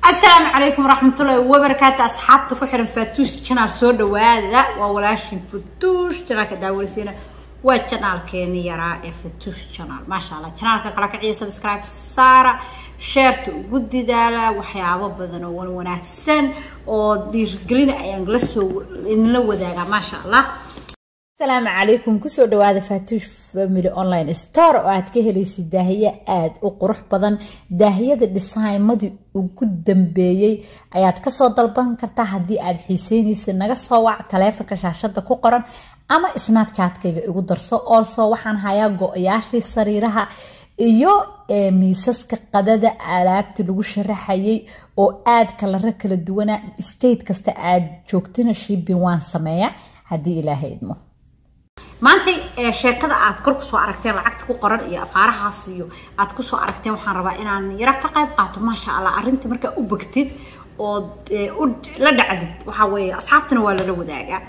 السلام عليكم ورحمة الله وبركاته. أصحابتي كحرم فاتوش channel سو دواada waa walaashin Fatuush channelka daawaysiina waa channelkeeni yaraa ee Fatuush channel ma sha Allah channelka kala kiciya subscribe saara share ugu didaala waxyaabo badan oo wanaagsan oo dhiirgelin ayaan la soo la wadaaga ma sha Allah. السلام عليكم كسو دواada Fatuush family online store oo aad ka helaysid daahiye aad u qurux badan daahiyada designmadi ugu dambeeyay ayaad ka soo dalban kartaa hadii aad xiiseynaysid naga soo wac taleefanka shaashada ku qoran ama Snapchat-kayga igu darso also waxaan hayaa go'yaashii sariiraha iyo miisaska qadada alaabta lagu sharaxayay oo aad kala duwana state kasta aad joogtina shipping waan sameeyaa hadii Ilaahay idmo maanta sheekada aad kor ku soo aragteen lacagta ku qoran iyo afaarahaas iyo aad ku soo aragteen waxaan rabaa inaan yara ka qayb qaato ma sha Allah arinta marka u bagtid oo la dhacdid waxa weeye asxaabtana waa la wadaagaa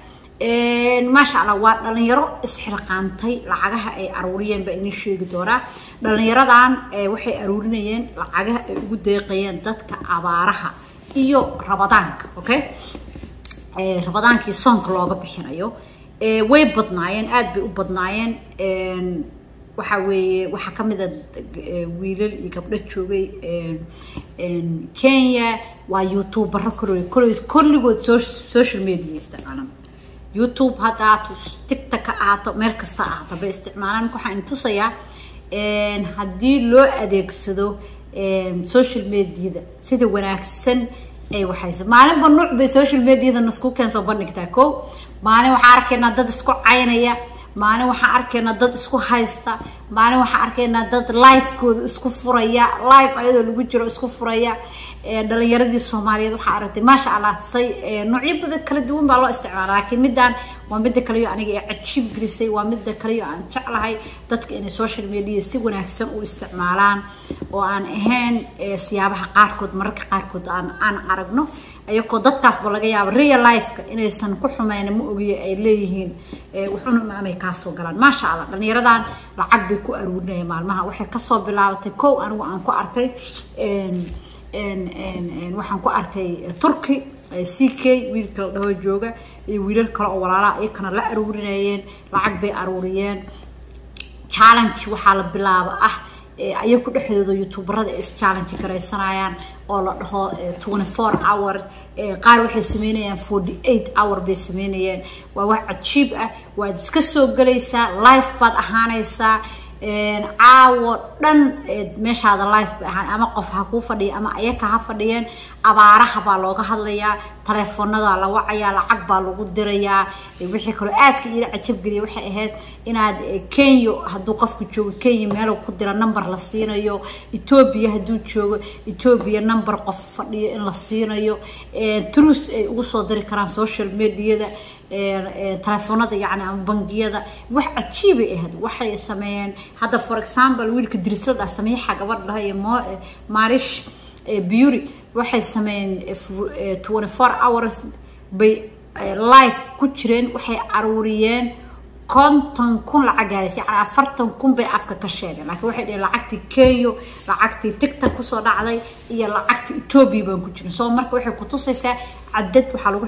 ma sha Allah waa dhalinyaro isxilqaantay lacagaha ay aruuriyeen ba inay sheegi doonaa dhalinyaradan waxay aruurinayeen lacagaha ay ugu deeqayeen dadka abaaraha iyo rabadaanka okay rabadaankii soonka looga bixinayo way badnaayeen aad bay u badnaayeen waxa weeye waxa kamid ah wiilal iyo gabdho joogay Kenya waa YouTuber kulligood social media isticmaalaan YouTube hada TikTok ahaato meel kasta ahaato bay isticmaalaan waxaan tusayaa hadii loo adeegsado social media sida wanaagsan ay waxayse maalin banuuc bay social media nasku keenso bandhigtaa ko maalin waxa arkaynaa dad isku caynaya maalin waxa arkaynaa dad isku haysta maalin waxa arkaynaa dad live-kooda isku furaya live ayadoo lagu jiro isku furaya dhalinyaradii Soomaaliyeed waxa aragtay ma sha Allah say noocyo badan kala duwan baa loo isticmaalaa laakiin midaan waa mid kale oo aniga cajiib grisay waa mid kale oo aan jeclahay dadka in social media si wanaagsan u isticmaalaan oo aan ahayn siyaabaha qaarkood mararka qaarkood aan aragno ayagoo dadkaas ba laga yaabo real life-ka inaysan ku xumeyn ma ogiye ay leeyihiin wuxuuna maamay ka soo galaan ma sha Allah dhalinyaradan lacag bay ku aruurinayeen maalmaha waxay ka soo bilaabatay koow anigu aan ku arkay waxaan ku arkay Turkey CK wiilka dhaw jooga iyo wiilal kale oo walaalaha ay kana la aruurinayeen lacag bay aruuriyeen challenge waxa la bilaabo ayay ku dhaxdooda YouTuberada is challenge gareysanayaan oo la dhaho 24 hours qaar waxay sameynayaan 48 hours bay sameynayaan waa wax cajiib waa iska soo galaysaa live baad ahaanaysaa caawo dhan meeshaada live ahaan ama qof ha ku fadhiyo ama ayaka ha fadhiyeen abaaraha baa looga hadlayaa telefoonada la wacaya lacag baa lagu dirayaa wixii kale aadka ila cajab galiya waxay ahayd inaad Kenya haduu qofku joogo Kenya meel ku dira number la siinayo Ethiopia haduu joogo Ethiopia number qof fadhiyo in la siinayo truth ay ugu soo diri karaan social media telefoonada yani ama bangiyada wax cajiib ah waxay sameeyeen hada for example wiilka dirisada sameeyaha gabadha iyo Marish Beauty waxay sameeyeen 24 hours bay live ku jireen waxay aruuriyeen konton kun lacag gaaraysa 40 kun bay afka ka sheegeen laakiin waxay dhigeen lacagtii Kenya lacagtii TikTok ku soo dhacday iyo lacagtii Ethiopia baan ku jirin soo marka waxay ku tusaysaa cadad waxa lagu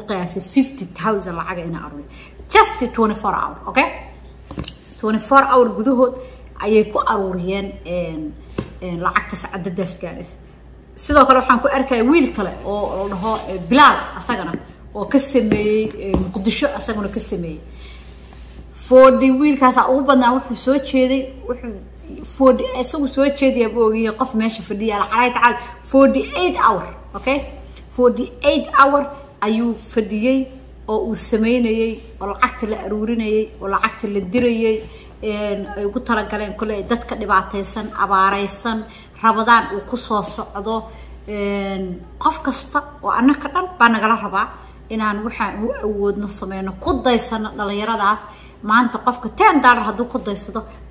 qiyaasay 50000 lacag in aruuriyo just 24 hours okay 24 hours gudahood ayay ku aruuriyeen lacagtaas cadadaas gaaraysa sidoo kale waxaan ku arkay wiil kale oo la dhaho Bilal asagana oo ka sameeyay Muqdisho asaguna ka sameeyay فودي ويل كاس أوبنا وحنا سوت شيء وحنا فودي أسوي سوت شيء يا أبوي قف ماشي فدي على حراي تعال 48 hour أوكي 48 hour أيو فديي أو السميني ولا عقت الأروريني ولا عقت الدريي قلت لك كلام كله دتك اللي بعتيسن أباريسن رمضان وقصة صعدة قف كستا وأنا كمان بنقرا ربع إن أنا وحنا ودنا السمينة قد يسن لليرادات maanta qofka $10 haduu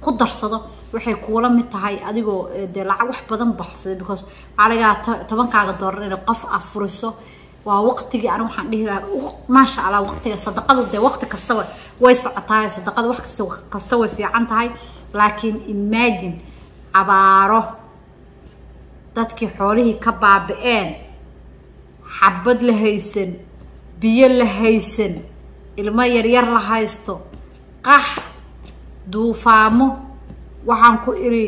ku darsado waxay kuula mid tahay adigoo lacag wax badan baxsaday because alaga $10 in qof afuriso waa waqtiga aan waxaan dhihi lahaa ma sha Allah waqtiga sadaqadu waqti kasta way socotaa sadaqadu wax kasta way fiican tahay laakiin imagine abaaro dadkii xoolihii ka baaba'een xabad la haysan biyo la haysan ilmo yaryar la haysto qax duufaamo waxaan ku iri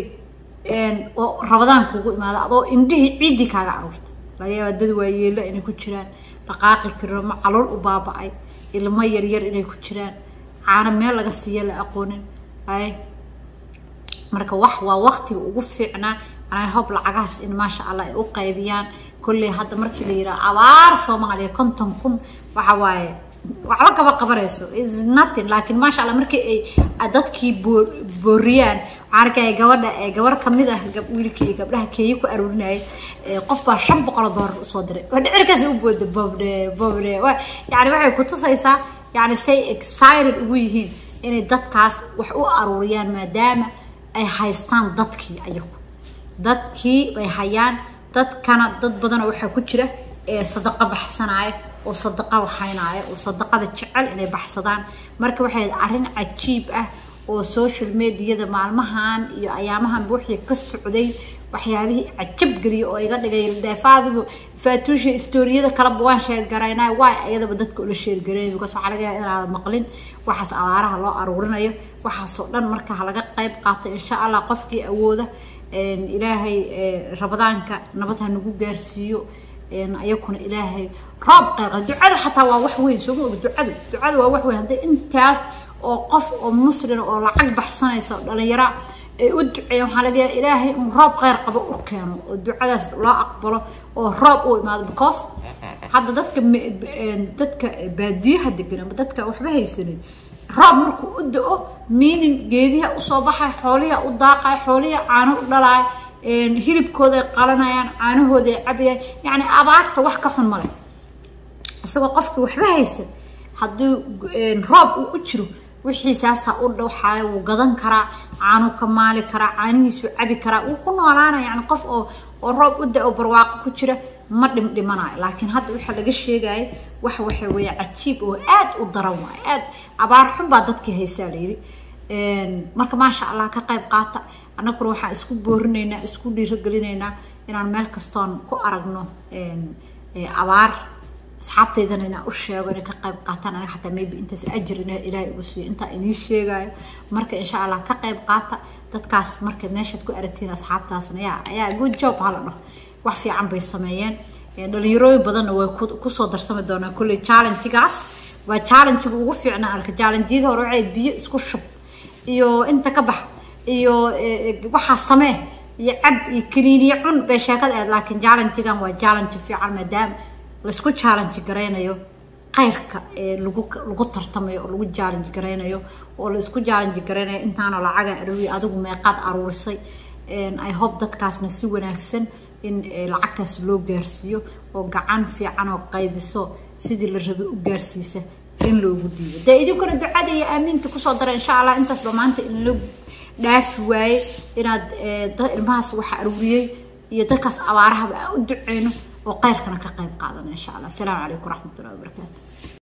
oo rabadaan kugu imaada adoo indhihii ciidi kaaga aruurta laga yaabaa dad waayeelo inay ku jiraan dhaqaaqi karo ma calool u baaba'ay ilmo yaryar inay ku jiraan caana meel laga siiyo la aqoonin ay marka waa waqtiga ugu fiicnaa anay hob lacagaas in ma sha Allah ay u qaybiyaan kulli hadda markii la yiraahdo abaar Soomaaliya 50,000 waxa waaye waxba kaba qabarayso is nothing laakiin ma sha Allah markii ay dadkii booriyaan arkay gabar kamid ah wiilkii gabdhaha keeyay ku aruurinay qof baa $500 u soo diray oo dhicirkaas u boodo bobde yani waxay ku tusaysaa yani say excited ugu yihiin inay dadkaas wax u aruuriyaan maadaama ay haystaan dadkii ayagu dadkii bay hayaan dadkana dad badan waxa ku jira sadaqa baxsanaayo oo sadaqa waxaynaayo oo sadaqada jecel inay baxsadaan marka waxay arin cajiib ah oo social media maalmahan iyo ayaamahan wixii ka socday waxyaabihii cajab galiyo oo iga dhigay daafaadibu faatuusha istoriyada kala bawaan share garaynaa way ayadaba dadka u la share gareeyay because waxa laga yaabaa inaad maqlin waxaas abaaraha loo aruurinayo waxaas oo dhan marka laga qayb qaato insha Allah qofkii awooda ilaahay rabadaanka nabad ha nagu gaarsiiyo ayakuna ilaahay roob qeyqa ducada xataa waa wax weyn soo ma ducada waa wax weyn hadii intaas oo qof oo muslim oo lacag baxsanaysa dhalinyaro ay u duceeyaan waxa laga yaabaa ilaahay in roob qeyr qabo u keeno oo ducadaas loo aqbalo oo roob u imaado because hadda dadka baadiyaha degan dadka waxba haysanin roob markuu u da'o miinin geediha u soo baxay xooliha u daaqay xooliha caano u dhalay hilibkooda qalanayaan caanahooda cabiyay yani abaarta wax ka xun male isagoo qofkii waxba haysan haddii roob u jiro wixii saasa u dhawxay uu gadan karaa caano ka maali karaa caanihiisu cabi karaa uu ku noolaana yani qof oo roob u da'o barwaaqo ku jira ma dhimanayo laakiin hadda waxa laga sheegay wax way cajiib oo aad u daran waa aad abaar xun baa dadkii haysaa leeyri marka ma sha Allah ka qayb qaata anaguna waxa isku boorinaynaa isku dhiirigelinaynaa inaan meel kastoon ku aragno abaar asxaabteydana inaan u sheego inay ka qayb qaataan aniga xataa maybe intaas ajir ilaahay ugu siiyo inta inii sheegayo marka insha Allah ka qayb qaata dadkaas marka meeshaad ku aragtiin asxaabtaasna ayaa good job hala dhaho wax fiican bay sameeyeen dhalinyarooyin badan way ku soo darsami doonaan kulli challenge-gaas waa challenge ugu fiicnaa arka challenge-yada hore waxay biyo isku shub iyo inta ka bax iyo waxa samee iyo cab iyo kiniiniyo cun bay sheekada laakiin challenge-gan waa challenge fiican maadaama la isku challenge gareynayo qayrka lagu tartamayo oo lagu challenge gareynayo oo la isku challenge gareynayo intaana lacag aruuri adigu meeqad aruurisay I hope dadkaasna si wanaagsan in lacagtaas loo gaarsiiyo oo gacan fiican oo qaybiso sidii la rabay u gaarsiisa in loogu diibo idinkuna ducada iyo aaminta ku soo dara insha Allah intaas maanta in loo dhaafi waaye inaad ilmahaas waxa aruuriyay iyo dadkaas abaaraha u duceeyno oo qayrkana ka qayb qaadana insha Allah. Assalaamu alaykum wa rahmatullahi wa barakatuh.